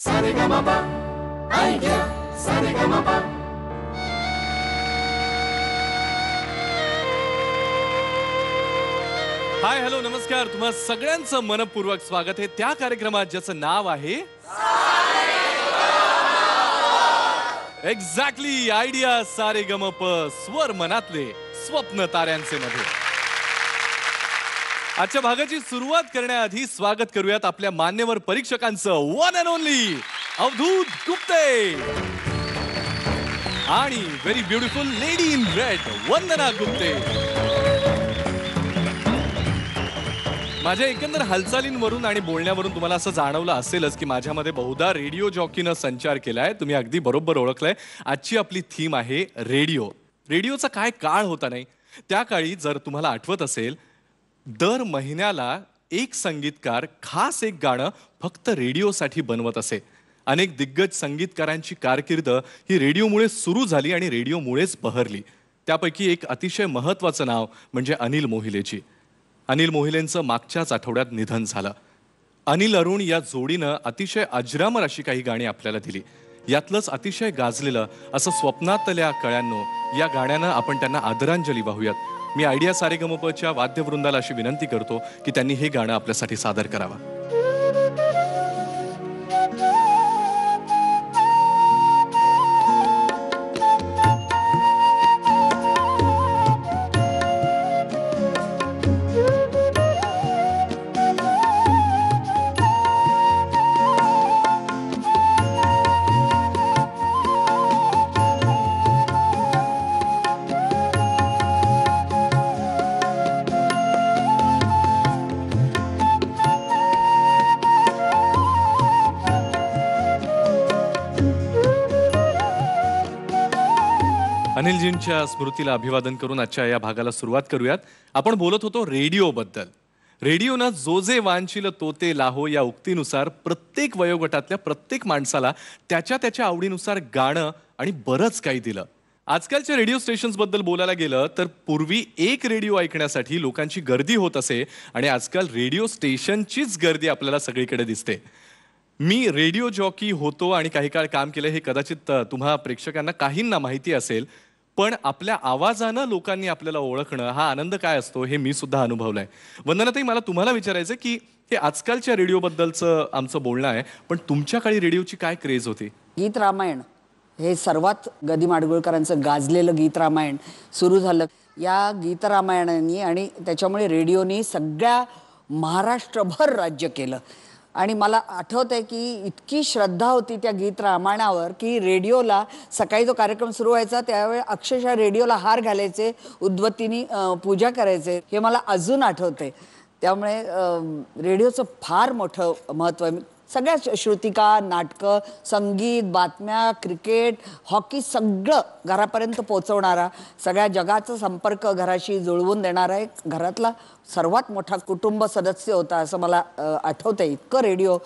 Sa Re Ga Ma Pa Idea Saregamapa. Hi hello नमस्कार. तुम्हा सगळ्यांचं मनपूर्वक स्वागत आहे त्या कार्यक्रमात ज्याचं नाव आहे एक्झॅक्टली आयडिया सारेगमप, स्वर मनातले स्वप्न ताऱ्यांचे मध्ये. आजच्या भागाची सुरुवात करण्याआधी स्वागत करूयात आपल्या मान्यवर परीक्षकांचं. One and only Avadhoot Gupte आणि very beautiful lady in red Vandana Gupte. माझ्या एकंदर हालचालींवरून आणि बोलण्यावरून तुम्हाला असं जाणवलं असेलच की माझ्यामध्ये बहुधा रेडिओ जॉकीनं संचार केलाय. तुम्ही अगदी बरोबर ओळखलंय. आजची आपली थीम आहे रेडिओ. रेडिओचा काय काळ होता नाही. त्या काळी जर तुम्हाला आठवत असेल, दर महिन्याला एक संगीतकार खास एक गाणं फक्त रेडिओसाठी बनवत असे. अनेक दिग्गज संगीतकारांची कारकीर्द ही रेडिओमुळे सुरू झाली आणि रेडिओमुळेच बहरली. त्यापैकी एक अतिशय महत्त्वाचं नाव म्हणजे अनिल मोहिलेची. अनिल मोहिलेंचं मागच्याच आठवड्यात निधन झालं. अनिल अरुण या जोडीनं अतिशय अजरामर अशी काही गाणी आपल्याला दिली. यातलंच अतिशय गाजलेलं असं स्वप्नातल्या कळ्यांनो या गाण्यानं आपण त्यांना आदरांजली वाहूयात. मी आयडिया सारेगमपच्या वाद्यवृंदाला अशी विनंती करतो की त्यांनी हे गाणं आपल्यासाठी सादर करावं. अनिलजींच्या स्मृतीला अभिवादन करून आजच्या या भागाला सुरुवात करूयात. आपण बोलत होतो रेडिओबद्दल. रेडिओनं जो जे वांछिल तो ते लाहो या उक्तीनुसार प्रत्येक वयोगटातल्या प्रत्येक माणसाला त्याच्या त्याच्या आवडीनुसार गाणं आणि बरंच काही दिलं. आजकालच्या रेडिओ स्टेशन्सबद्दल बोलायला गेलं तर पूर्वी एक रेडिओ ऐकण्यासाठी लोकांची गर्दी होत असे आणि आजकाल रेडिओ स्टेशनचीच गर्दी आपल्याला सगळीकडे दिसते. मी रेडिओ जॉकी होतो आणि काही काळ काम केलं हे कदाचित तुम्हा प्रेक्षकांना काहींना माहिती असेल, पण आपल्या आवाजानं लोकांनी आपल्याला ओळखणं हा आनंद काय असतो हे मी सुद्धा अनुभवलाय. वंदनाताई, मला तुम्हाला विचारायचं की हे आजकालच्या रेडिओबद्दलचं आमचं बोलणं आहे, पण तुमच्या काळी रेडिओची काय क्रेज होती? गीत रामायण हे सर्वात गदी माडगुळकरांचं गाजलेलं गीत रामायण सुरू झालं. या गीत रामायणाने आणि त्याच्यामुळे रेडिओने सगळ्या महाराष्ट्रभर राज्य केलं. आणि मला आठवत आहे की इतकी श्रद्धा होती त्या गीत रामायणावर की रेडिओला सकाळी जो कार्यक्रम सुरू व्हायचा त्यावेळी अक्षरशः रेडिओला हार घालायचे, उद्बत्तीने पूजा करायचे. हे मला अजून आठवते. त्यामुळे रेडिओचं फार मोठं महत्त्व आहे. सगळ्या श्रुतिका, नाटकं, संगीत, बातम्या, क्रिकेट, हॉकी सगळं घरापर्यंत पोचवणारा, सगळ्या जगाचा संपर्क घराशी जुळवून देणारा एक घरातला सर्वात मोठा कुटुंब सदस्य होता असं मला आठवतंय. इतकं रेडिओ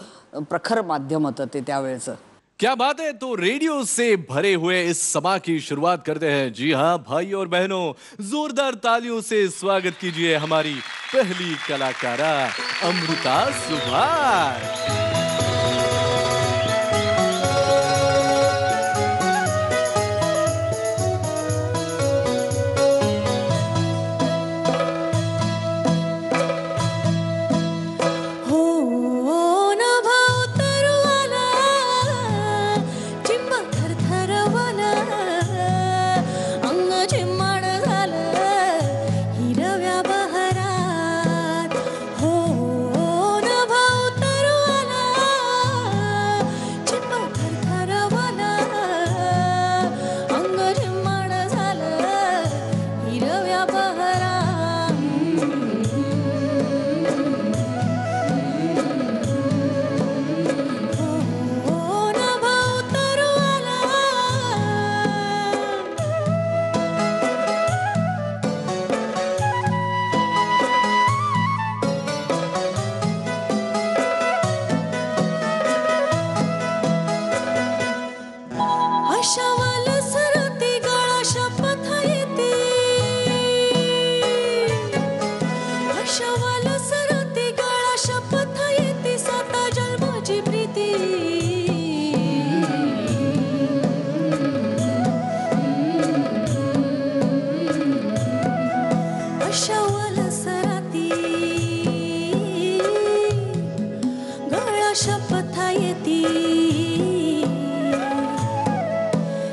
प्रखर माध्यम होतं ते त्यावेळेचं. क्या बात है. तो रेडियो से भरे हुए इस सभा की शुरुआत करते हैं. जी हाँ भाई और बहनों, जोरदार तालियों से स्वागत कीजिए हमारी पहली कलाकारा अमृता सुभाष. हो न भाऊ तरुवाला प्रीती,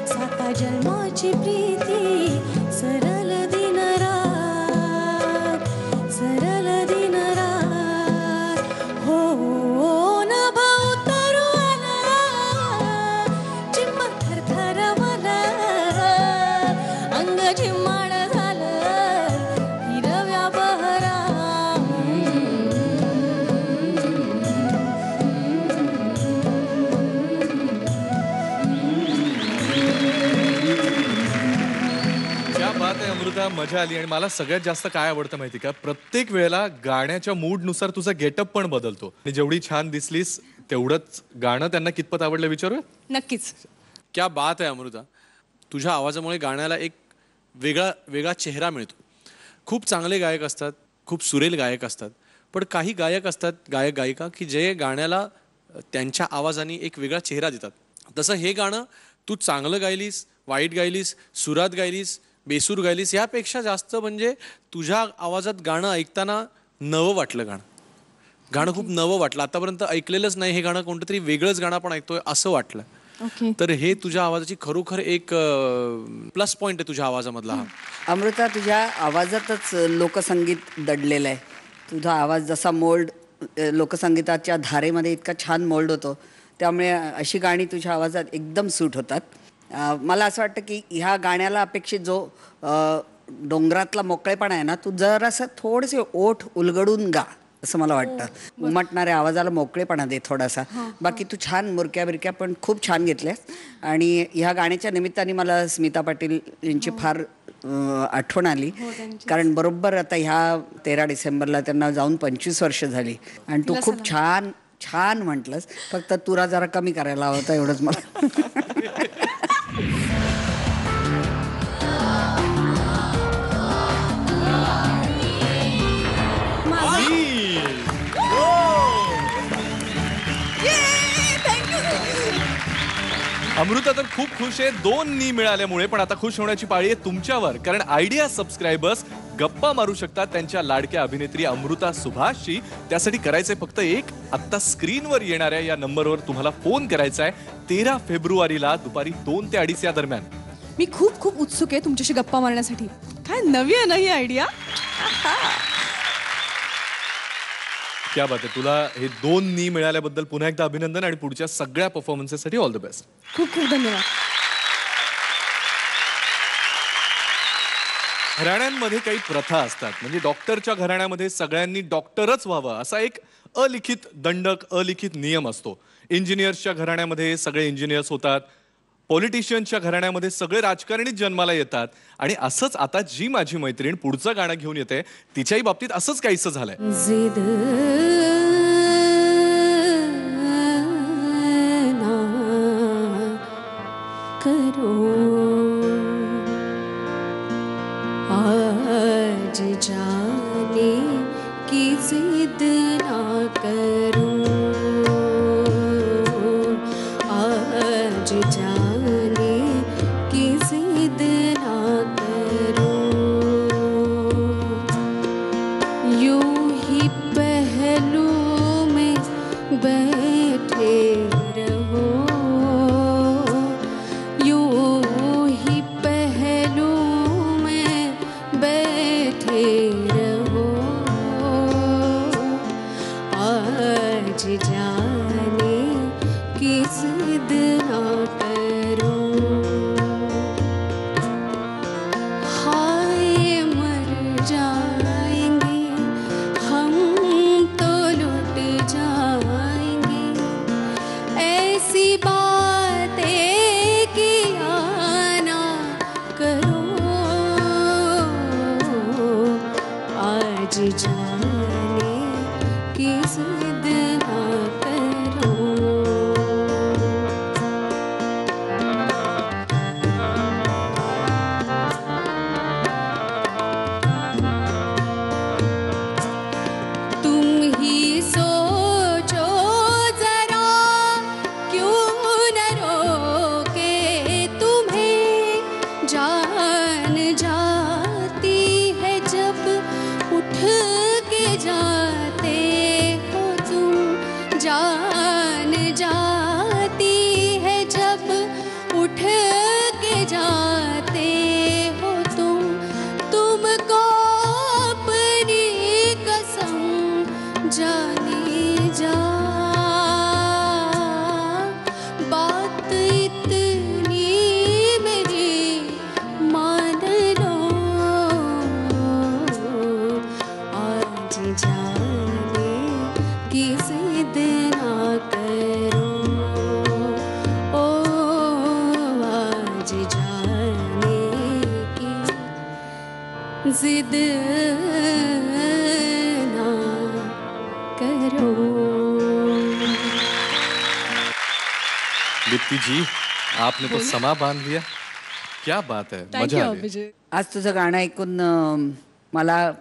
साता जन्माची प्रीती, सरल दिन रात, सरल दिन रात. हो नभ उतरू आला, चिम्मा थरथरवला, अंग झिम्माळ झालं हिरव्या बहरा. क्या बात आहे अमृता, मजा आली. आणि मला सगळ्यात जास्त काय आवडतं माहिती का, प्रत्येक वेळेला गाण्याच्या मूडनुसार तुझा गेटअप पण बदलतो. आणि जेवढी छान दिसलीस तेवढंच गाणं त्यांना कितपत आवडलं विचारूया. नक्कीच. क्या बात आहे अमृता, तुझ्या आवाजामुळे गाण्याला एक वेगळा चेहरा मिळतो. खूप चांगले गायक असतात, खूप सुरेल गायक असतात, पण काही गायक असतात, गायक गायिका की जे गाण्याला त्यांच्या आवाजाने एक वेगळा चेहरा देतात. तसं हे गाणं तू चांगलं गायलीस, वाईट गायलीस, सुरात गायलीस, बेसूर गायलीस, यापेक्षा जास्त म्हणजे तुझ्या आवाजात गाणं ऐकताना नवं वाटलं. गाणं खूप नवं वाटलं. आतापर्यंत ऐकलेलंच नाही हे गाणं, कोणतं तरी वेगळंच गाणं आपण ऐकतोय असं वाटलं. तर हे तुझ्या आवाजाची खरोखर एक प्लस पॉइंट आहे तुझ्या आवाजामधला हा. अमृता, तुझ्या आवाजातच लोकसंगीत दडलेलं आहे. तुझा आवाज जसा मोल्ड लोकसंगीताच्या धारेमध्ये इतका छान मोल्ड होतो, त्यामुळे अशी गाणी तुझ्या आवाजात एकदम सूट होतात. मला असं वाटतं की ह्या गाण्याला अपेक्षित जो डोंगरातला मोकळेपणा आहे ना, तू जरासं थोडेसे ओठ उलगडून गा असं मला वाटतं. उमटणाऱ्या आवाजाला मोकळेपणा दे थोडासा. बाकी तू छान मुरक्या बिरक्या पण खूप छान घेतल्यास. आणि ह्या गाण्याच्या निमित्ताने मला स्मिता पाटील यांची फार आठवण आली, कारण बरोबर आता ह्या 13 डिसेंबरला त्यांना जाऊन 25 वर्ष झाली. आणि तू खूप छान छान म्हटलंस, फक्त तुरा जरा कमी करायला हवा होता एवढंच मला. अमृता तर खूप खुश आहे 2 नी मिळाल्यामुळे. पण आता खुश होण्याची पाळी आहे तुमच्यावर, कारण आयडिया सबस्क्रायबर्स गप्पा मारू शकतात त्यांच्या लाडक्या अभिनेत्री अमृता सुभाषशी. त्यासाठी करायचंय फक्त एक, आत्ता स्क्रीनवर येणाऱ्या या नंबरवर तुम्हाला फोन करायचा आहे 13 फेब्रुवारीला दुपारी 2 ते 2:30 या दरम्यान. मी खूप खूप उत्सुक आहे तुमच्याशी गप्पा मारण्यासाठी. काय नवी आहे ना ही आयडिया. क्या बात आहे. तुला हे 2 नी मिळाल्याबद्दल पुन्हा एकदा अभिनंदन आणि पुढच्या सगळ्या परफॉर्मन्सेससाठी ऑल द बेस्ट. खूप खूप धन्यवाद. घराण्यांमध्ये काही प्रथा असतात, म्हणजे डॉक्टरच्या घराण्यामध्ये सगळ्यांनी डॉक्टरच व्हावं असा एक अलिखित दंडक, अलिखित नियम असतो. इंजिनियर्सच्या घराण्यामध्ये सगळे इंजिनियर्स होतात. पॉलिटिशियनच्या घराण्यामध्ये सगळे राजकारणीच जन्माला येतात. आणि असंच आता जी माझी मैत्रीण पुढचं गाणं घेऊन येते तिच्याही बाबतीत असंच काहीसं झालंय. जिद ना करो, आज जाने की जिद ना करो, आज जाने की जिद ना करो, यूं ही पहलू में बैठे रहो, यूं ही पहलू में बैठे रहो, आज जाने की जिद ना करो. हाय मर जाएंगे हम तो लुट जाएंगे, ऐसी बातें किया ना करो, आज जाने की जिद ना करो. तुम ही सोचो जरा, क्यों जिद ना करो. दीप्ति जी, आपने तो समा बांध लिया. क्या बात है, थँक्यू मजा आली. अभिजित. आज तुझं गाणं ऐकून मला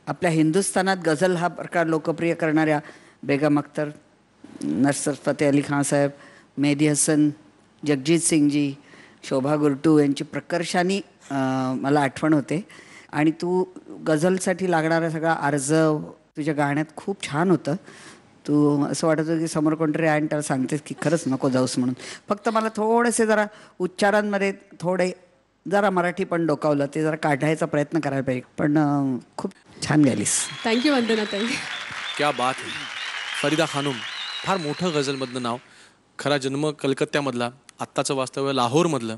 आपल्या हिंदुस्थानात गझल हा प्रकार लोकप्रिय करणाऱ्या बेगम अख्तर, नसरत फतेह अली खान साहेब, मेहदी हसन, जगजीत सिंगजी, शोभा गुरटू यांची प्रकर्षाने मला आठवण होते. आणि तू गझलसाठी लागणारा सगळा अर्ज तुझ्या गाण्यात खूप छान होतं. तू असं वाटत होतं की समोर कोणतरी आहे आणि त्याला सांगतेस की खरंच नको जाऊस म्हणून. फक्त मला थोडेसे जरा उच्चारांमध्ये थोडे जरा मराठी पण डोकावलं, ते जरा काढायचा प्रयत्न करायला पाहिजे. पण खूप छान गायलीस. थँक्यू वंदनाताई. क्या बात आहे. फरीदा खानूम, फार मोठं गझलमधलं नाव. खरा जन्म कलकत्त्यामधला, आत्ताचं वास्तव्य लाहोरमधलं.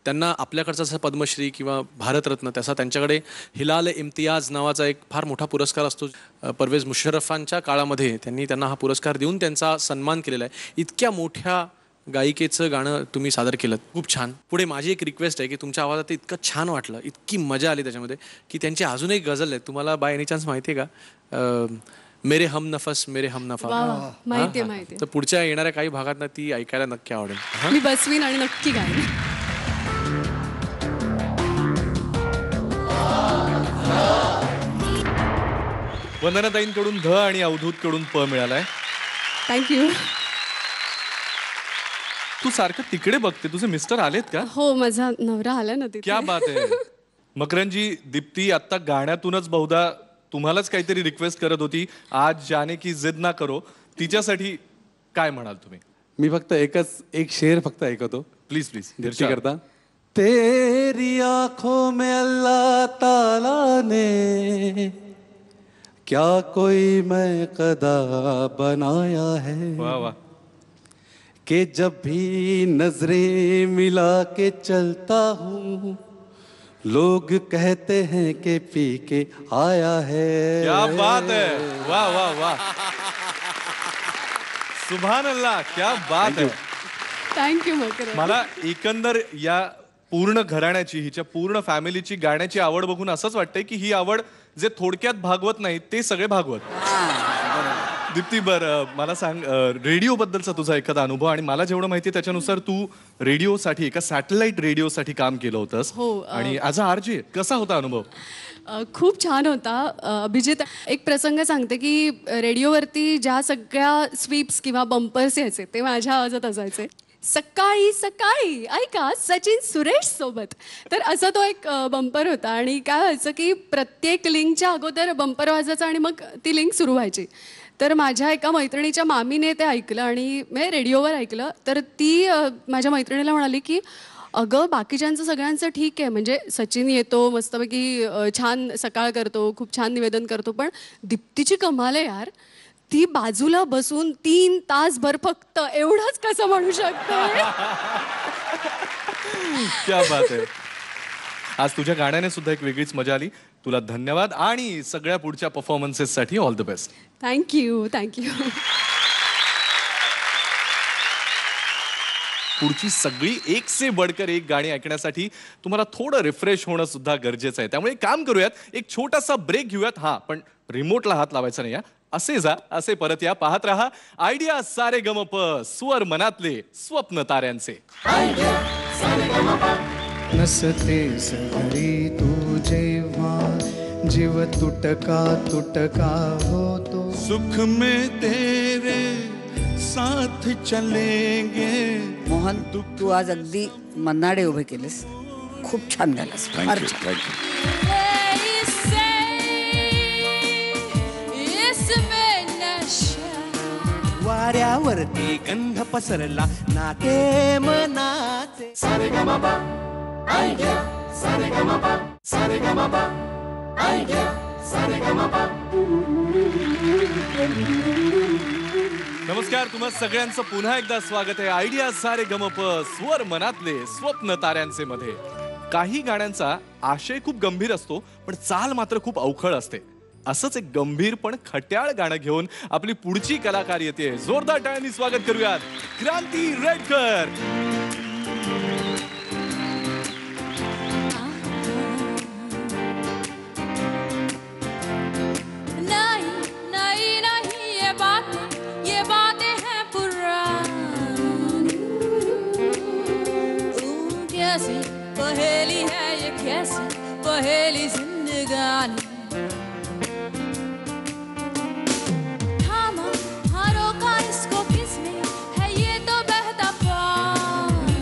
त्यांना आपल्याकडचा जसा पद्मश्री किंवा भारतरत्न तसा त्यांच्याकडे हिलाल इम्तियाज नावाचा एक फार मोठा पुरस्कार असतो. परवेज मुशर्रफांच्या काळामध्ये त्यांना हा पुरस्कार देऊन त्यांचा सन्मान केलेला आहे. इतक्या मोठ्या गायिकेचं गाणं तुम्ही सादर केलं, खूप छान. पुढे माझी एक रिक्वेस्ट आहे की तुमच्या आवाजात इतकं छान वाटलं, इतकी मजा आली त्याच्यामध्ये, की त्यांची अजून एक गझल आहे. तुम्हाला बाय एनी चान्स माहिती आहे का? मेरे हम नफस मेरे हम नफा. माहिती आहे. तर पुढच्या येणाऱ्या काही भागात ती ऐकायला नक्की आवडेल. मी बसवीन आणि नक्की गाईन. वंदनाताईंकडून ध आणि अवधूतकडून प मिळालाय. थँक्यू. तू सारखं तिकडे बघते, तुझे मिस्टर आलेत का? हो, माझा नवरा आला ना तिथे. क्या बात आहे. मकरंजी, दीप्ती आत्ता गाण्यातूनच बहुधा तुम्हालाच काहीतरी रिक्वेस्ट करत होती, आज जाने की जिद ना करो. तिच्यासाठी काय म्हणाल तुम्ही? मी फक्त एक शेर फक्त ऐकवतो प्लीज प्लीज. दीप्ती करता. तेरी आंखों में अल्लाह ताला ने क्या कोई मैं कदा बनाया है वा वा. कि जब भी नजरें मिला के चलता हूँ लोग कहते हैं कि पी के आया है. क्या बात है. वा वा वा. सुभान अल्लाह. क्या बात आहे. थँक्यू मकर. मला एकंदर या पूर्ण घराण्याची, हिच्या पूर्ण फॅमिलीची गाण्याची आवड बघून असंच वाटतंय की ही आवड जे थोडक्यात भागवत नाही ते सगळे भागवत. दीप्ती, मला सांग, रेडिओ बद्दलचा तुझा एखादा अनुभव. आणि मला जेवढं माहिती त्याच्यानुसार तू रेडिओसाठी, एका सॅटेलाइट रेडिओसाठी काम केलं होतंस. हो. आणि ॲज अ आरजे कसा होता अनुभव? खूप छान होता अभिजित. एक प्रसंग सांगते की रेडिओवरती ज्या सगळ्या स्वीप्स किंवा बंपर्स यायचे ते माझ्या आवाजात असायचे. सकाळी सकाळी ऐका सचिन सुरेश सोबत. तर असा तो एक बंपर होता. आणि काय व्हायचं की प्रत्येक लिंकच्या अगोदर बंपर वाजायचा आणि मग ती लिंक सुरू व्हायची. तर माझ्या एका मैत्रिणीच्या मामीने ते ऐकलं आणि मी रेडिओवर ऐकलं. तर ती माझ्या मैत्रिणीला म्हणाली की अगं बाकीच्यांचं सगळ्यांचं ठीक आहे, म्हणजे सचिन येतो मस्तपैकी छान सकाळ करतो, खूप छान निवेदन करतो, पण दीप्तीची कमाल आहे यार. ती बाजूला बसून 3 तासभर फक्त एवढंच कसं म्हणू शकते. क्या बात आहे. आज तुझ्या गाण्याने सुद्धा एक वेगळीच मजा आली. तुला धन्यवाद आणि सगळ्या पुढच्या परफॉर्मन्सेससाठी ऑल द बेस्ट. थँक्यू. पुढची सगळी एक से बढ़कर एक गाणी ऐकण्यासाठी तुम्हाला थोडं रिफ्रेश होणं सुद्धा गरजेचं आहे. त्यामुळे काम करूयात, एक छोटासा ब्रेक घेऊयात. हा, पण रिमोटला हात लावायचा नाही. असे जा, असे परत या. पाहत रहा आयडिया सारे गमप, स्वर मनातले स्वप्न ताऱ्यांचे. नसते सगळी तू जेव्हा जीव तुटका तुटका होतो. सुख में तेरे साथ चलेंगे. मोहन, तू आज अगदी मन्नाडे उभे केलेस. खूप छान गायलास. फार छान. वाऱ्यावरती गंध पसरला नाते मनाचे. सारे गमपा आयडिया सारे गमपा सारे गमपा आयडिया सारे गमपा. नमस्कार, तुम्हा सगळ्यांचं पुन्हा एकदा स्वागत आहे आयडिया सारे गमप, स्वर मनातले स्वप्न ताऱ्यांचे मध्ये. काही गाण्यांचा आशय खूप गंभीर असतो, पण चाल मात्र खूप अवखळ असते. असंच एक गंभीर पण खट्याळ गाणं घेऊन आपली पुढची कलाकार येते. जोरदार टाळ्यांनी स्वागत करूयात क्रांती रेडकर. पहेली है ये कैसी पहेली जिंदगानी थामा हारों का इसको किसने है ये तो बहता पानी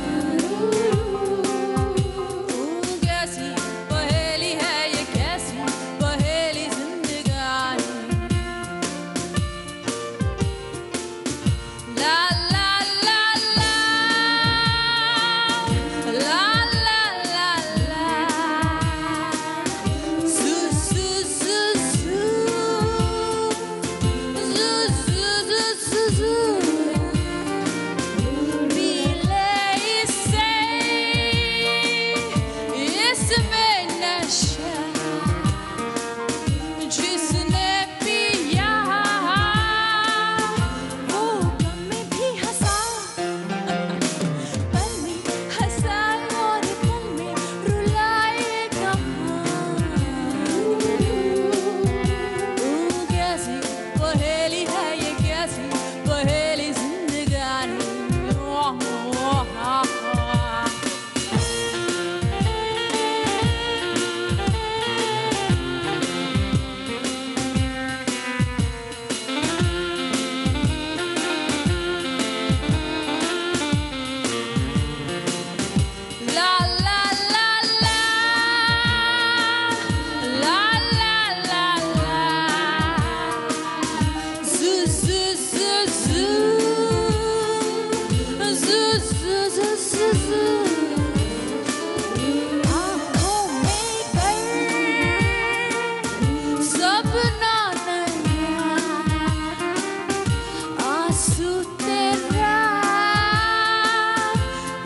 कैसी पहेली है ये कैसी पहेली जिंदगानी ला ला ला ला ला ला ला ला su su su su su su su su मिले इससे इसमें नशा जिसने पिया वो गम में भी हंसा पल में हंसा और पल में रुलाएगा कैसी पहेली है ये कैसी पहेली जिंदगानी La la la la la la la la su su su su su su su su su आँखों में कर सपना नया आंसू तेरा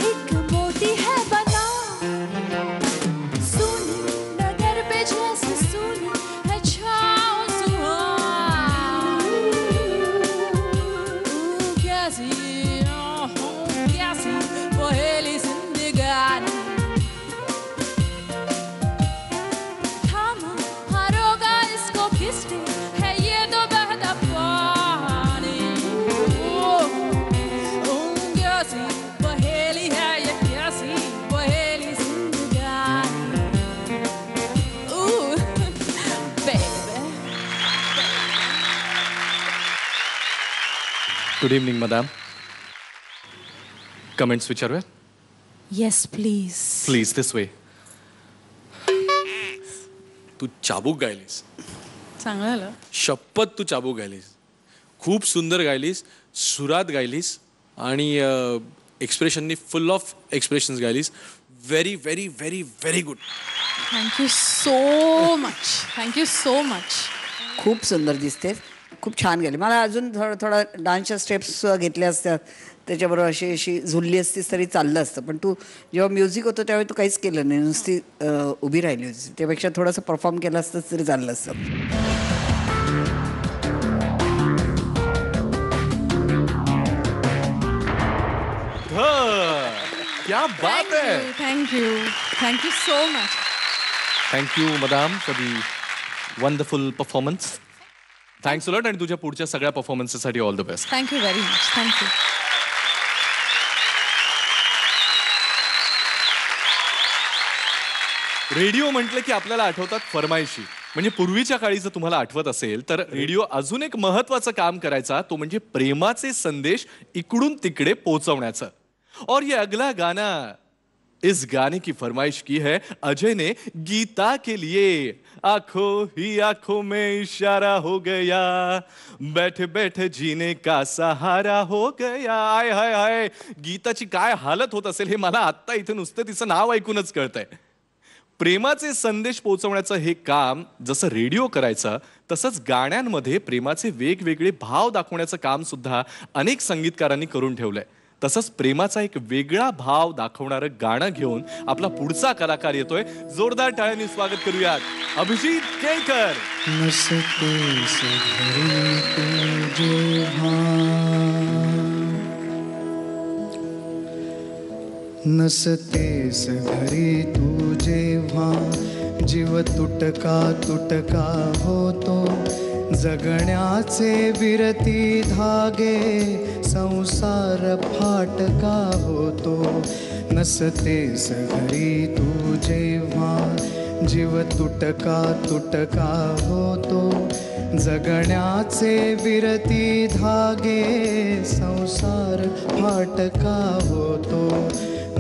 एक मोती है बना सुनी नगर पे जैसे सुनी है छाँव सुहानी कैसी कैसी पहेली जिंदगानी थामा हारोगा इसको किसने है ये तो बहता पानी कैसी पहेली है ये कैसी पहेली जिंदगानी baby good evening madam. Comments विचारूया yes please please this way. तू चाबूक गायलीस, चांगलं झालं शपथ तू चाबूक गायलीस. खूप सुंदर गायलीस, सुरात गायलीस आणि एक्सप्रेशननी फुल ऑफ एक्सप्रेशन्स गायलीस. Very very very very good. Thank you so much thank you so much खूप सुंदर दिसते, खूप छान गेली. मला अजून थोडा डान्सच्या स्टेप्स घेतल्या असत्या, त्याच्याबरोबर अशी झुलली असतीस तरी चाललं असतं. पण तू जेव्हा म्युझिक होतं त्यावेळी तू काहीच केलं नाही, नुसती उभी राहिली होती. त्यापेक्षा थोडंसं परफॉर्म केलं असतं तरी चाललं असतं. क्या बात है. Thank you so much. Thank you madam for the wonderful performance. Thanks a lot आणि तुझ्या पुढच्या सगळ्या परफॉर्मन्ससाठी all the best. Thank you very much. Thank you. Radio म्हटलं की आपल्याला आठवतात फरमाईशी. म्हणजे पूर्वीच्या काळी जर तुम्हाला आठवत असेल तर रेडिओ अजून एक महत्वाचं काम करायचा, तो म्हणजे प्रेमाचे संदेश इकडून तिकडे पोहोचवण्याचं. और ये अगला गाना, इस गाने की फरमाइश की है अजय ने गीता के लिए. आंखों ही आंखों में इशारा हो गया, बैठे बैठे जीने का सहारा हो गया. आय हाय हाय, गीताची काय हालत होत असेल हे मला आत्ता इथे नुसतं तिचं नाव ऐकूनच कळतंय. प्रेमाचे संदेश पोहोचवण्याचं हे काम जसं रेडिओ करायचं, तसंच गाण्यांमध्ये प्रेमाचे वेगवेगळे भाव दाखवण्याचं काम सुद्धा अनेक संगीतकारांनी करून ठेवलंय. तसंच प्रेमाचा एक वेगळा भाव दाखवणारं गाणं घेऊन आपला पुढचा कलाकार येतोय. जोरदार टाळ्यांनी स्वागत करूयात अभिजित केळकर. नसतेस घरी तू जेव्हा जीव तुटका तुटका होतो, जगण्याचे विरती धागे संसार फाटका होतो. नसतेस घरी तू जेव्हा जीव तुटका तुटका होतो जगण्याचे विरती धागे संसार फाटका होतो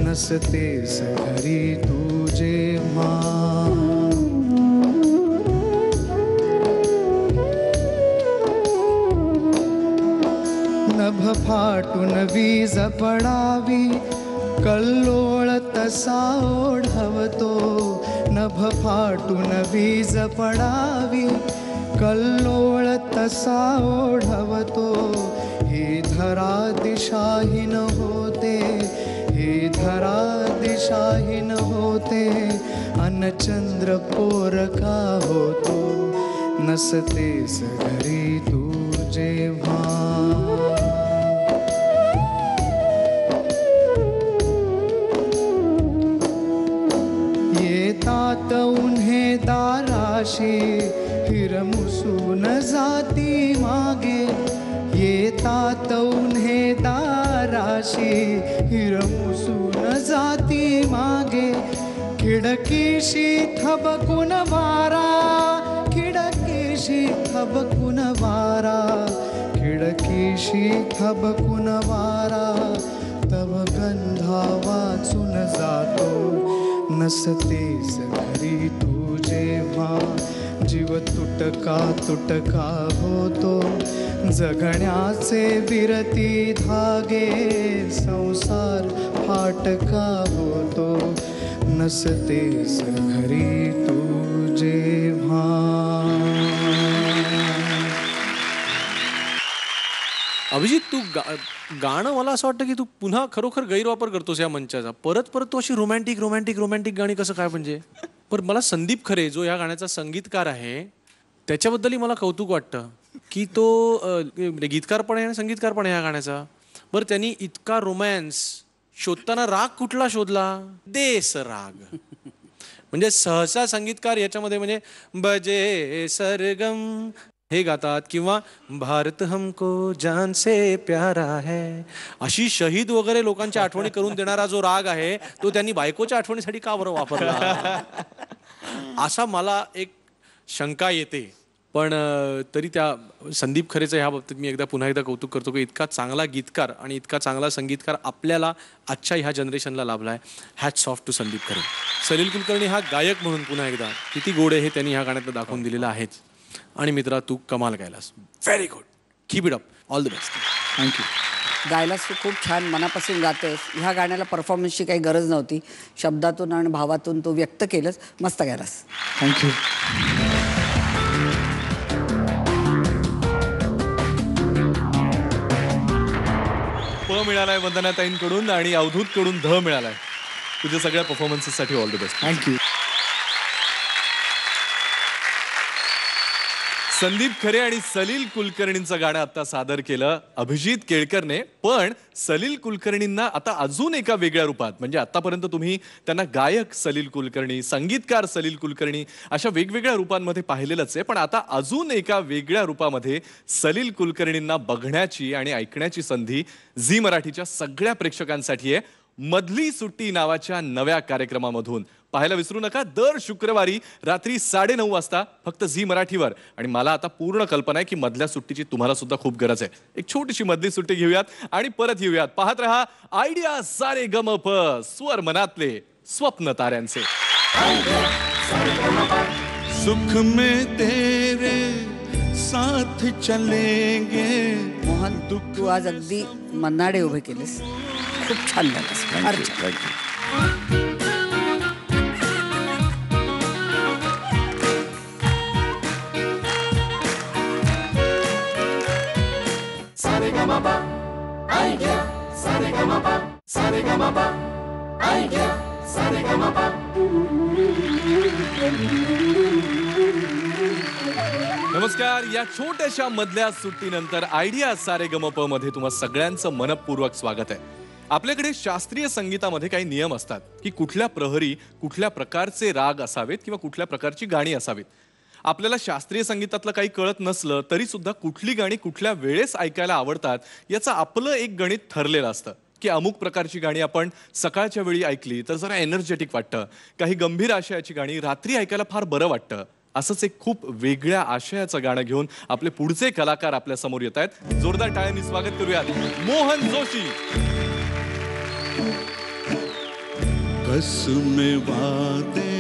नसतेस घरी तू जेव्हा नभ फाटून वीज पडावी कल्लोळ तसा ओढवतो नभ फाटून वीज पडावी कल्लोळ तसा ओढवतो ही धरा दिशाहीन होते ही धरा दिशाहीन होते अन चंद्र पोरका होतो नसतेस घरी तू जेव्हा येतात उन्हे दाराशी हिरमुसून जाती मागे येतात उन्हे दाराशी हिरमुसून जाती मागे खिडकीशी थबकून वारा खिडकीशी थबकून वारा खिडकीशी थबकून वारा तव गंधा वाचून जातो नसतेस घरी तू जेव्हा जीव तुटका तुटका होतो जगण्याचे विरती धागे संसार फाटका होतो नसतेस घरी तू जेव्हा अभिजित तू गाणं मला असं वाटतं की तू पुन्हा खरोखर गैरवापर करतोस या मंचाचा परत परत तू अशी रोमॅन्टिक गाणी कसं काय म्हणजे पण मला संदीप खरे जो या गाण्याचा संगीतकार आहे त्याच्याबद्दलही मला कौतुक वाटतं की तो गीतकार पण आहे आणि संगीतकार पण आहे या गाण्याचा बरं त्यांनी इतका रोमॅन्स शोधताना राग कुठला शोधला देस राग म्हणजे सहसा संगीतकार याच्यामध्ये म्हणजे बजे सरगम हे गातात किंवा भारत हमको जान से प्यारा है अशी शहीद वगैरे लोकांच्या आठवणी करून देणारा जो राग आहे तो त्यांनी बायकोच्या आठवणीसाठी का बरं वापरला असा मला एक शंका येते पण तरी त्या संदीप खरेचं ह्या बाबतीत मी पुन्हा एकदा कौतुक करतो की इतका चांगला गीतकार आणि इतका चांगला संगीतकार आपल्याला आजच्या ह्या जनरेशनला लाभला आहे hats off to Sandeep Khare Salil Kulkarni हा गायक म्हणून पुन्हा एकदा किती गोड आहे हे त्यांनी ह्या गाण्यात दाखवून दिलेलं आहेच आणि मित्रा तू कमाल गायलास very good keep it up all the best thank you गायलास तू खूप छान मनापासून गातेस ह्या गाण्याला परफॉर्मन्सची काही गरज नव्हती शब्दातून आणि भावातून तू व्यक्त केलंस मस्त गायलास थँक्यू प मिळालाय वंदनाताईंकडून आणि अवधूतकडून ध मिळालाय तुझ्या सगळ्या परफॉर्मन्सेससाठी all the best thank you Sandeep Khare आणि सलील कुलकर्णींचं गाणं आता सादर केलं अभिजित केळकरने पण सलील कुलकर्णींना आता अजून एका वेगळ्या रूपात म्हणजे आतापर्यंत तुम्ही त्यांना गायक सलील कुलकर्णी संगीतकार सलील कुलकर्णी अशा वेगवेगळ्या रूपांमध्ये पाहिलेलंच आहे पण आता अजून एका वेगळ्या रूपामध्ये सलील कुलकर्णींना बघण्याची आणि ऐकण्याची संधी झी मराठीच्या सगळ्या प्रेक्षकांसाठी आहे मधली सुट्टी नावाच्या नव्या कार्यक्रमामधून पाहायला विसरू नका दर शुक्रवारी रात्री 9:30 वाजता फक्त झी मराठीवर आणि मला आता पूर्ण कल्पना आहे की मधल्या सुट्टीची तुम्हाला सुद्धा खूप गरज आहे एक छोटीशी मधली सुट्टी घेऊयात आणि परत येऊयात पाहत रहा आयडिया सारे गम प स्वर मनातले स्वप्न ताऱ्यांचे सुख में तेरे साथ चलेंगे मोहन तू आज अगदी मन्नाडे उभे केलेस खूप छान झालंस फार छान. नमस्कार या छोट्याशा मधल्या सुट्टीनंतर आयडिया सारे गमप मध्ये तुम्हा सगळ्यांचं मनपूर्वक स्वागत आहे. आपल्याकडे शास्त्रीय संगीतामध्ये काही नियम असतात की कुठल्या प्रहरी कुठल्या प्रकारचे राग असावेत किंवा कुठल्या प्रकारची गाणी असावीत. आपल्याला शास्त्रीय संगीतातलं काही कळत नसलं तरी सुद्धा कुठली गाणी कुठल्या वेळेस ऐकायला आवडतात याचं आपलं एक गणित ठरलेलं असतं. की अमुक प्रकारची गाणी आपण सकाळच्या वेळी ऐकली तर जरा एनर्जेटिक वाटतं, काही गंभीर आशयाची गाणी रात्री ऐकायला फार बरं वाटतं. असंच एक खूप वेगळ्या आशयाचं गाणं घेऊन आपले पुढचे कलाकार आपल्या समोर येत आहेत. जोरदार टाळ्यांनी स्वागत करूयात मोहन जोशी. कसमें वादे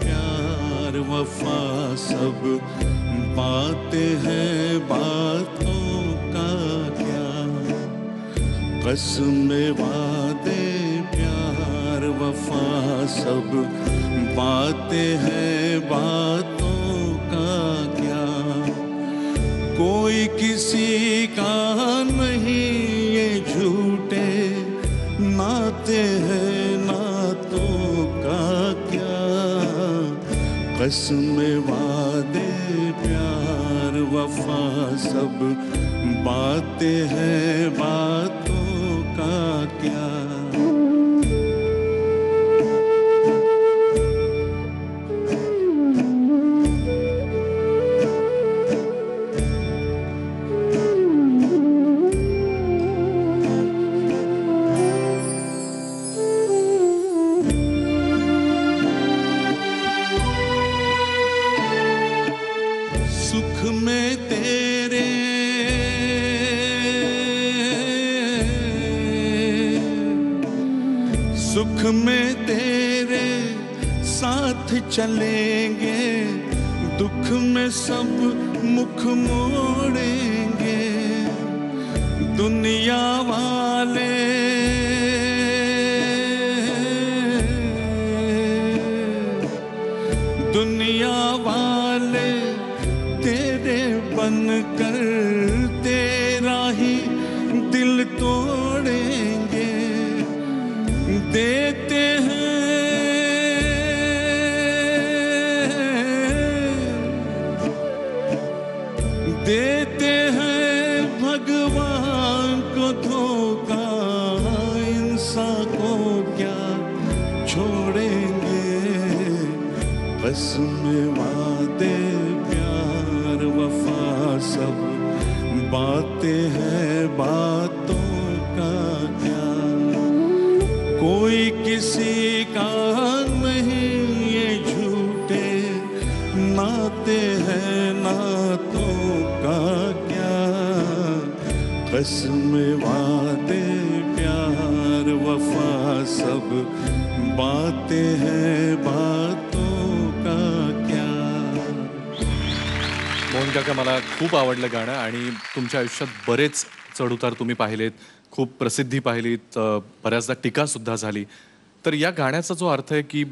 प्यार वफा सब बातें हैं बातों का क्या. कसमें वादे प्यार वफा सब बातें हैं बातों का क्या. कोई किसी का नहीं ये झूठे नाते हैं नातों का क्या. कसमें वादे प्यार वफा सब बातें हैं बातों का क्या. सुख में तेरे सुख में तेरे साथ चलेंगे, दुख में सब मुख मोड़ेंगे. दुनिया वाले दुनिया वाले तेरे बनकर तेरा ही दिल तोड़ेंगे. देते हैं भगवान को धोखा, इंसान को क्या छोड़ेंगे. कसमें वादे प्यार वफा सब बातें हैं बातों का क्या. कोई किसी का नहीं ये झूठे नाते हैं नातों का क्या. कसमें वादे प्यार वफा सब बातें हैं बातों का क्या. मोहन काका, मला खूप आवडलं गाणं आणि तुमच्या आयुष्यात बरेच चढउतार तुम्ही पाहिलेत, खूप प्रसिद्धी पाहिलीत, बऱ्याचदा टीकासुद्धा झाली. तर या गाण्याचा जो अर्थ आहे की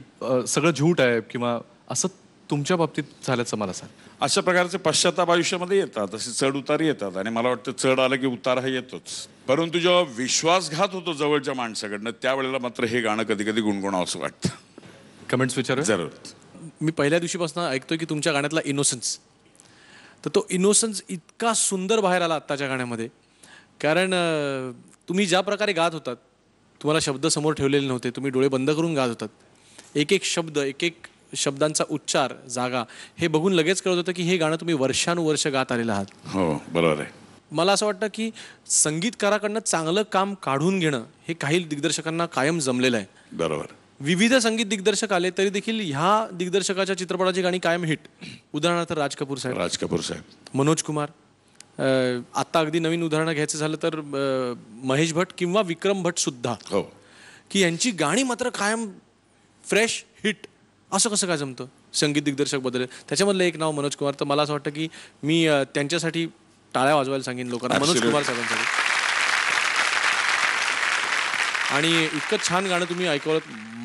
सगळं झूट आहे किंवा असं तुमच्या बाबतीत झाल्याचं मला सांग. अशा प्रकारचे पश्चाताप आयुष्यामध्ये येतात, असे चढ उतार येतात आणि मला वाटतं चढ आलं की उतार हा येतोच. परंतु जेव्हा विश्वासघात होतो जवळच्या माणसाकडनं त्यावेळेला मात्र हे गाणं कधी कधी गुणगुणावं असं वाटतं. कमेंट्स विचारू. जरूर. मी पहिल्या दिवशीपासून ऐकतोय की तुमच्या गाण्यातला इनोसन्स, तर तो इनोसन्स इतका सुंदर बाहेर आला आत्ताच्या गाण्यामध्ये. कारण तुम्ही ज्या प्रकारे गात होतात, तुम्हाला शब्द समोर ठेवलेले नव्हते, तुम्ही डोळे बंद करून गात होतात. एक एक शब्द, एक एक शब्दांचा उच्चार, जागा, हे बघून लगेच कळत होतं की हे गाणं तुम्ही वर्षानुवर्ष गात आलेलं आहात. हो, बरोबर आहे. मला असं वाटतं की संगीतकाराकडनं चांगलं काम काढून घेणं हे काही दिग्दर्शकांना कायम जमलेलं आहे. बरोबर. विविध संगीत दिग्दर्शक आले तरी देखील ह्या दिग्दर्शकाच्या चित्रपटाची गाणी कायम हिट. उदाहरणार्थ राज कपूर साहेब, मनोज कुमार. आत्ता अगदी नवीन उदाहरणं घ्यायचं झालं तर महेश भट किंवा विक्रम भट सुद्धा, हो, की यांची गाणी मात्र कायम फ्रेश हिट. असं कसं काय जमतं संगीत दिग्दर्शक बदल? त्याच्यामधलं एक नाव मनोज कुमार. तर मला असं वाटतं की मी त्यांच्यासाठी टाळ्या वाजवायला सांगेन लोकांना, मनोज कुमार साहेबांसाठी. आणि इतकं छान गाणं तुम्ही ऐकवलं,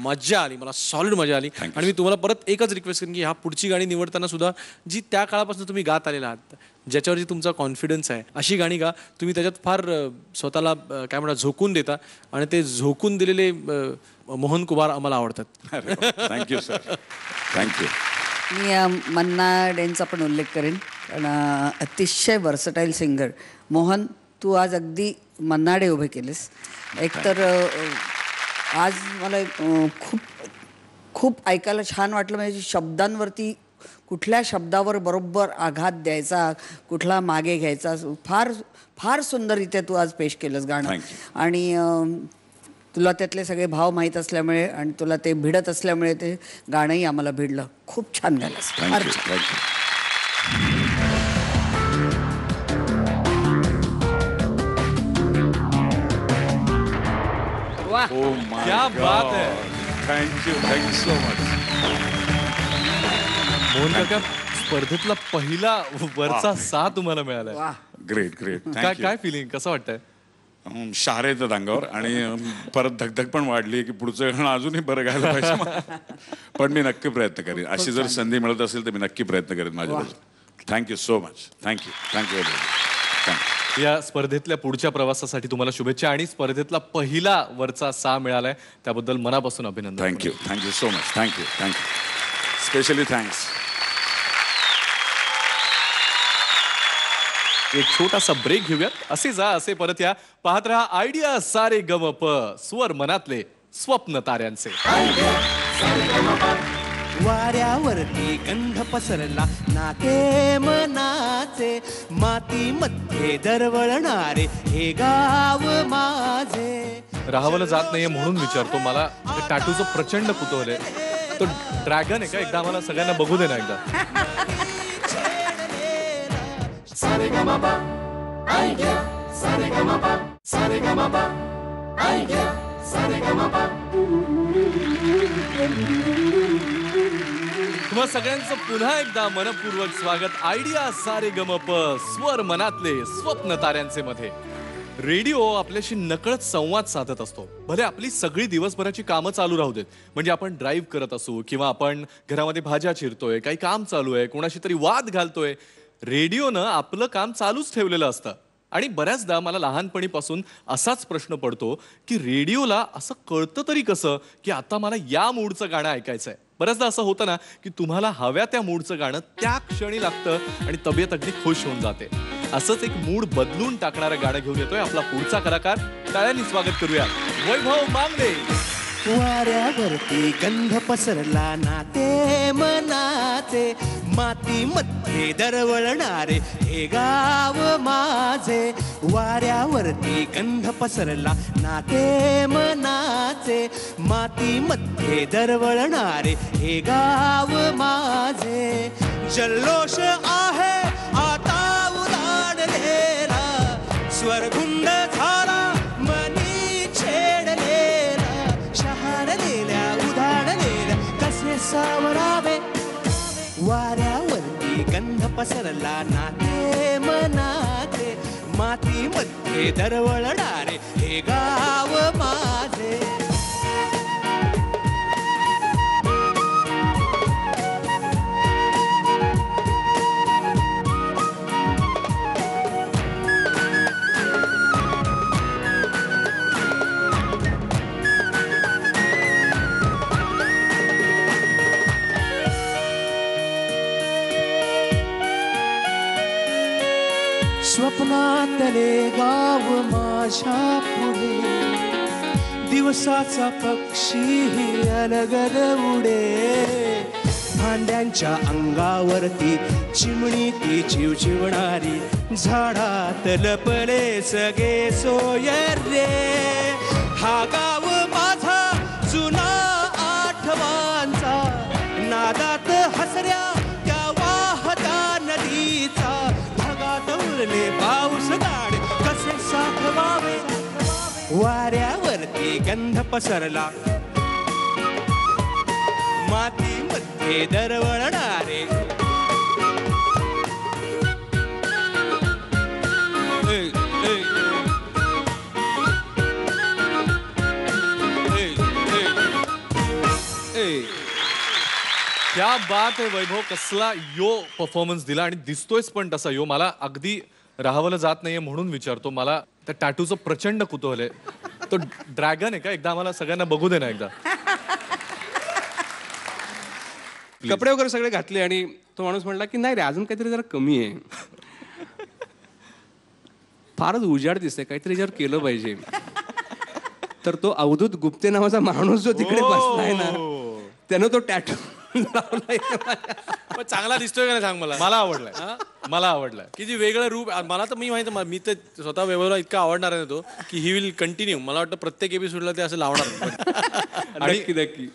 मजा आली, मला सॉलिड मजा आली. आणि मी तुम्हाला परत एकच रिक्वेस्ट करेन की ह्या पुढची गाणी निवडताना सुद्धा जी त्या काळापासून तुम्ही गात आलेला आहात, ज्याच्यावरती तुमचा कॉन्फिडन्स आहे, अशी गाणी गा. तुम्ही त्याच्यात फार स्वतःला काय म्हणतात झोकून देता आणि ते झोकून दिलेले मोहन कुमार आम्हाला आवडतात. Thank you sir, thank you. मी मन्ना डेंचा पण उल्लेख करेन, कारण अतिशय वर्सटाईल सिंगर. मोहन, तू आज अगदी मन्नाडे उभे केलेस. एकतर आज मला खूप खूप ऐकायला छान वाटलं. म्हणजे शब्दांवरती कुठल्या शब्दावर बरोबर आघात द्यायचा, कुठला मागे घ्यायचा, फार फार सुंदररित्या तू आज पेश केलंस गाणं. आणि तुला त्यातले सगळे भाव माहीत असल्यामुळे आणि तुला ते भिडत असल्यामुळे ते गाणंही आम्हाला भिडलं. खूप छान गायलंस. फार थँक्यू छान. थँक्यू. वा. Oh my क्या बात है. Thank you so much. मोहन काका, स्पर्धेतला पहिला वरचा 6 तुम्हाला मिळालाय. वा. Great great. काय काय फिलिंग, कसं वाटतंय? शहारे येतात अंगावर आणि परत धगधग पण वाढली की पुढचं गाणं अजूनही बरं गायला पाहिजे. पण मी नक्की प्रयत्न करेन. अशी जर संधी मिळत असेल तर मी नक्की प्रयत्न करेन माझ्या. Thank you so much. Thank you thank you thank you. या स्पर्धेतल्या पुढच्या प्रवासासाठी तुम्हाला शुभेच्छा आणि स्पर्धेतला पहिला वरचा 6 मिळालाय त्याबद्दल मनापासून अभिनंदन. Thank you thank you so much. Thank you thank you. Specially thanks. एक छोटासा ब्रेक घेऊयात. असे जा असे परत या. पाहत रहा आयडिया सारे गम प, स्वर मनातले स्वप्न ताऱ्यांचे. वाऱ्यावरती गंध पसरला नाते मनाचे, मातीमध्ये दरवळणारे हे गाव माझे. राहावलं जात नाहीये म्हणून विचारतो. मला टॅटूचं प्रचंड कुतूहल आहे. तो ड्रॅगन आहे का? एकदा आम्हाला सगळ्यांना बघू दे ना एकदा. तुम्हा सगळ्यांचं पुन्हा एकदा मनपूर्वक स्वागत आयडिया सारे गमप, स्वर मनातले स्वप्न ताऱ्यांचे मध्ये. रेडिओ आपल्याशी नकळत संवाद साधत असतो. भले आपली सगळी दिवसभराची कामं चालू राहू देत, म्हणजे आपण ड्राईव्ह करत असू किंवा आपण घरामध्ये भाज्या चिरतोय, काही काम चालू आहे, कोणाशी तरी वाद घालतोय, रेडिओनं आपलं काम चालूच ठेवलेलं असतं. आणि बऱ्याचदा मला लहानपणीपासून असाच प्रश्न पडतो की रेडिओला असं कळतं तरी कसं की आता मला या मूडचं गाणं ऐकायचंय. बऱ्याचदा असं होतं ना की तुम्हाला हव्या त्या मूडचं गाणं त्या क्षणी लागतं आणि तब्येत अगदी खुश होऊन जाते. असंच एक मूड बदलून टाकणारं गाणं घेऊन येतोय आपला पुढचा कलाकार. टाळ्यांनी स्वागत करूया, वैभव मांगले. वाऱ्यावरती गंध पसरला नाते मनाचे, मातीमध्ये दरवळणारे हे गाव माझे. वाऱ्यावरती गंध पसरला नाते मनाचे, मातीमध्ये दरवळणारे हे गाव माझे. जल्लोष आहे आता उलाढलेला, स्वरगुंड झाला मनी छेडलेला, शहारलेल्या उधाडलेल्या कसे सावरावे. वाऱ्यावरती गंध पसरला नाते मनाचे, मातीमध्ये दरवळणारे हे गाव माझे. स्वप्नातले गाव माझ्या पुढे, दिवसाचा पक्षी अलगद उडे. भांड्यांच्या अंगावरती चिमणी ती चिवचिवणारी, झाडात लपले सगळे सोयरे. हा गाव माझा जुना आठवांचा, नादात हसऱ्या त्या वाहत्या नदीचा. उरले पाऊस दाड कसे साठवावे. वाऱ्यावरती गंध पसरला मातीमध्ये दरवळणारे. क्या बात आहे वैभव, कसला यो परफॉर्मन्स दिला आणि दिसतोयच पण तसा यो. मला अगदी राहावलं जात नाहीये म्हणून विचारतो. मला त्या टॅटूचं प्रचंड कुतूहल आहे. तो ड्रॅगन आहे का? एकदा आम्हाला सगळ्यांना बघू दे ना एकदा. कपडे वगैरे सगळे घातले आणि तो माणूस म्हणला की नाही रे, अजून काहीतरी जरा कमी आहे, फारच उजाड दिसते, काहीतरी याच्यावर केलं पाहिजे. तर तो अवधूत गुप्ते नावाचा माणूस जो तिकडे बसलाय ना, त्यानं तो टॅटू चांगला दिसतोय का नाही सांग मला. मला आवडलाय. मला आवडलं की जी वेगळं रूप मला तर मी माहिती मी तर स्वतः वैभवला इतका आवडणार आहे तो की ही विल कंटिन्यू. मला वाटतं प्रत्येक एपिसोडला ते असं लावणार.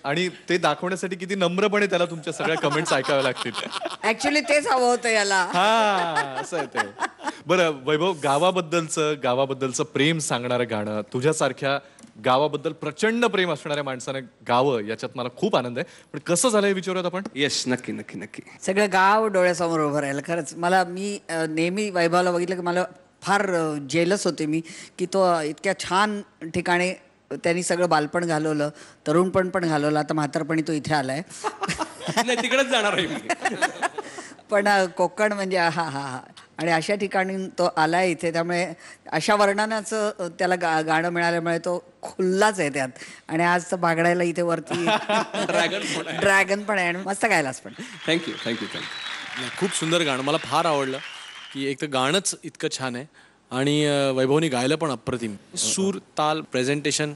आणि ते दाखवण्यासाठी किती नम्रपणे त्याला तुमच्या सगळ्या कमेंट्स ऐकाव्या लागतील. ऍक्च्युली तेच हवं होतं याला. हा असं आहे ते. बरं वैभव, गावाबद्दलचं प्रेम सांगणारं गाणं, तुझ्यासारख्या गावाबद्दल प्रचंड प्रेम असणाऱ्या माणसाने गावं, याच्यात मला खूप आनंद आहे. पण कसं झालंय विचारूयात आपण? येस, नक्की नक्की नक्की. सगळं गाव डोळ्यासमोर उभं राहिलं. खरंच मी नेहमी वैभवला बघितलं की मला फार जेलस होते मी की तो इतक्या छान ठिकाणी त्यांनी सगळं बालपण घालवलं, तरुणपण पण घालवलं, आता म्हातारपणी तो इथे आलाय. नाही, तिकडेच जाणार आहे मी. पण कोकण म्हणजे हा हा हा आणि अशा ठिकाणी तो आलाय इथे, त्यामुळे अशा वर्णनाचं त्याला गाणं मिळाल्यामुळे तो खुल्लाच आहे त्यात. आणि आज तर बागडायला इथे वरती ड्रॅगन पण आहे आणि मस्त गायलाच पण. थँक्यू. खूप सुंदर गाणं, मला फार आवडलं की एक तर गाणंच इतकं छान आहे आणि वैभवनी गायलं पण अप्रतिम. सूर, ताल, presentation.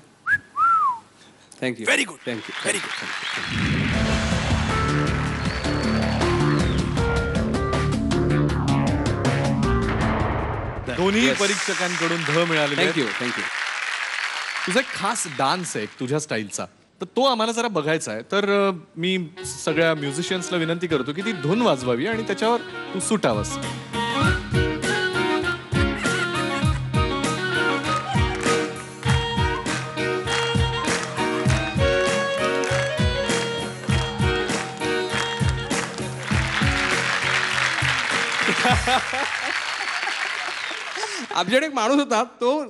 Thank you. Very good. Thank you. Very good. दोन्ही परीक्षकांकडून मिळालेले. थँक्यू. तुझा एक खास डान्स आहे तुझ्या स्टाईलचा, तर तो आम्हाला जरा बघायचा आहे. तर मी सगळ्या म्युझिशियन्सला विनंती करतो की ती धून वाजवावी आणि त्याच्यावर तू सुटावंस. आमच्याकडे एक माणूस होता, तो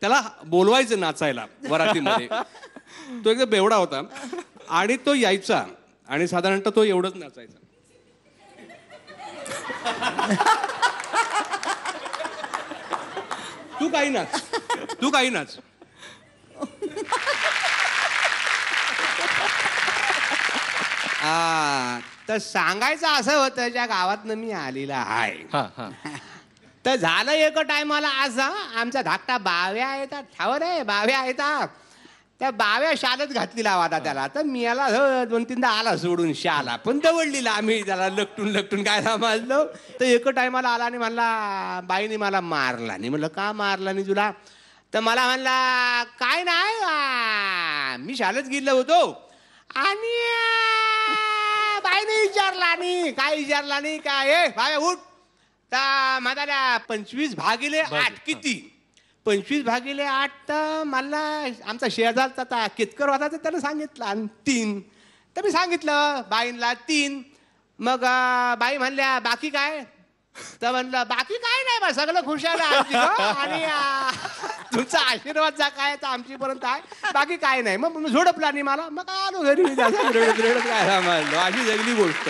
त्याला बोलवायचं नाचायला वरातीमध्ये. तो एकदा बेवडा होता आणि तो यायचा आणि साधारणतः तो एवढंच नाचायचा. तू काही नाच. तर सांगायचं असं होतं, ज्या गावातनं मी आलेला आहे तर झालं एक टायमाला असं, आमचा धाकटा बाव्या येतात, ठावर आहे बाव्या येतात, त्या बाव्या शालच घातली लावाता त्याला. तर मी याला 2-3दा आला सोडून शाला, पण दवडलीला आम्ही त्याला लकटून काय समजलो. तर एक टायमाला आला आणि म्हणला बाईने मला मारला नाही. म्हणलं का मारला नाही तुला? तर मला म्हणला काय नाही, मी शालच गेलो होतो आणि बाईने विचारला नाही काय बाव्या उठ. तर माझ्या 25/8 किती? 25/8 तर मला आमचा शेजारचा केतकर होता, तर त्यानं सांगितलं आणि 3. तर मी सांगितलं बाईंना 3. मग बाई म्हणल्या बाकी काय? तर म्हणलं बाकी काय नाही बा, सगळं खुशाल आहे आणि तुमचा आशीर्वाद जा काय तर आमचीपर्यंत आहे, बाकी काय नाही. मग झोडपला आणि मला मग आलो घरी रडत काय म्हणलो, अशी जगली गोष्ट.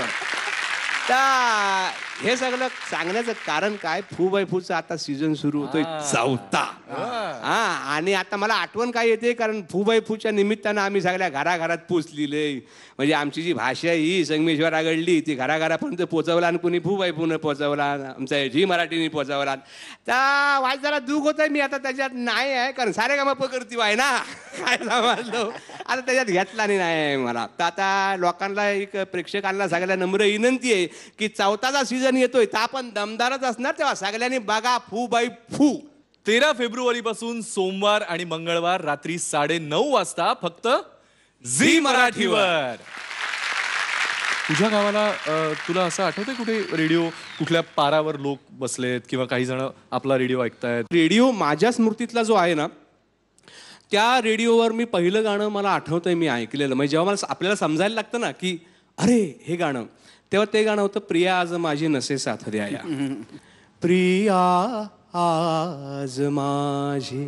तर हे सगळं सांगण्याचं कारण काय, फू बाय फूचा आता सीझन सुरू होतोय 4था. आणि आता मला आठवण काय येते, कारण फू बाय फूच्या निमित्तानं आम्ही सगळ्या घराघरात पोचलेले. म्हणजे आमची जी भाषा ही संगमेश्वराकडली ती घराघरापर्यंत पोचवला आणि कुणी फू बाय फूनं पोचवला, आमचा झी मराठीने पोचवला. तर वाईट जरा दुःख होतंय, मी आता त्याच्यात नाही आहे, कारण सारे कामं पकडती आहे ना, काय समजलो आता त्याच्यात घेतला नाही आहे मला. तर आता लोकांना एक प्रेक्षकांना सगळ्या नम्र विनंती आहे की 4था सीझन येतोय तर आपण दमदारच असणार, तेव्हा सगळ्यांनी बघा फू बाय फू. 13 फेब्रुवारीपासून सोमवार आणि मंगळवार रात्री 9:30 वाजता फक्त झी मराठीवर. तुझ्या गावाला तुला असं आठवतंय कुठे रेडिओ, कुठल्या पारावर लोक बसलेत किंवा काही जण आपला रेडिओ ऐकतायत? रेडिओ माझ्या स्मृतीतला जो आहे ना, त्या रेडिओवर मी पहिलं गाणं मला आठवतंय मी ऐकलेलं. म्हणजे जेव्हा मला आपल्याला समजायला लागतं ना की अरे हे गाणं, तेव्हा ते गाणं होतं प्रिया आज माझी नसे साथ द्याया. प्रिया आज माझी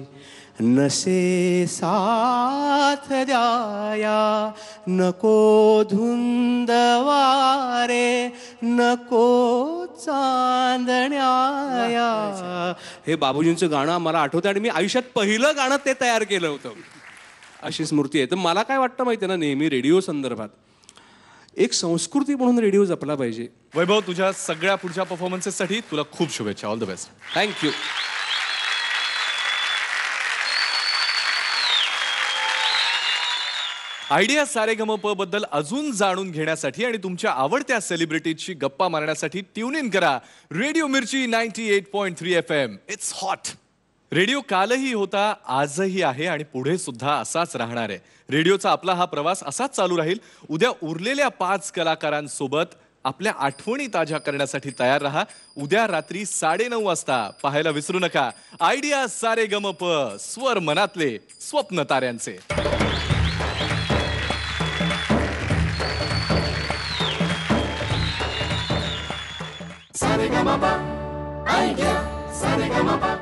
नसे साथ द्याया, नको धुंद वारे नको चांदण्याया. हे बाबूजींचं गाणं मला आठवतं आणि मी आयुष्यात पहिलं गाणं ते तयार केलं होतं, अशी स्मृती आहे. तर मला काय वाटतं माहिती आहे ना, नेहमी रेडिओ संदर्भात एक संस्कृती म्हणून रेडिओ जपला पाहिजे. वैभव, तुझ्या सगळ्या पुढच्या परफॉर्मन्सेससाठी तुला खूप शुभेच्छा. All the best. Thank you. Idea Saregamapa बद्दल अजून जाणून घेण्यासाठी आणि तुमच्या आवडत्या सेलिब्रिटीजची गप्पा मारण्यासाठी ट्यून इन करा रेडिओ मिर्ची 98.3 FM. It's hot. रेडिओ कालही होता, आजही आहे आणि पुढे सुद्धा असाच राहणार आहे. रेडिओचा आपला हा प्रवास असाच चालू राहील. उद्या उरलेल्या 5 कलाकारांसोबत आपल्या आठवणी ताज्या करण्यासाठी तयार रहा. उद्या रात्री 9:30 वाजता पाहायला विसरू नका आयडिया सारेगमप, स्वर मनातले स्वप्न ताऱ्यांचे. Saregama, idea, Saregama.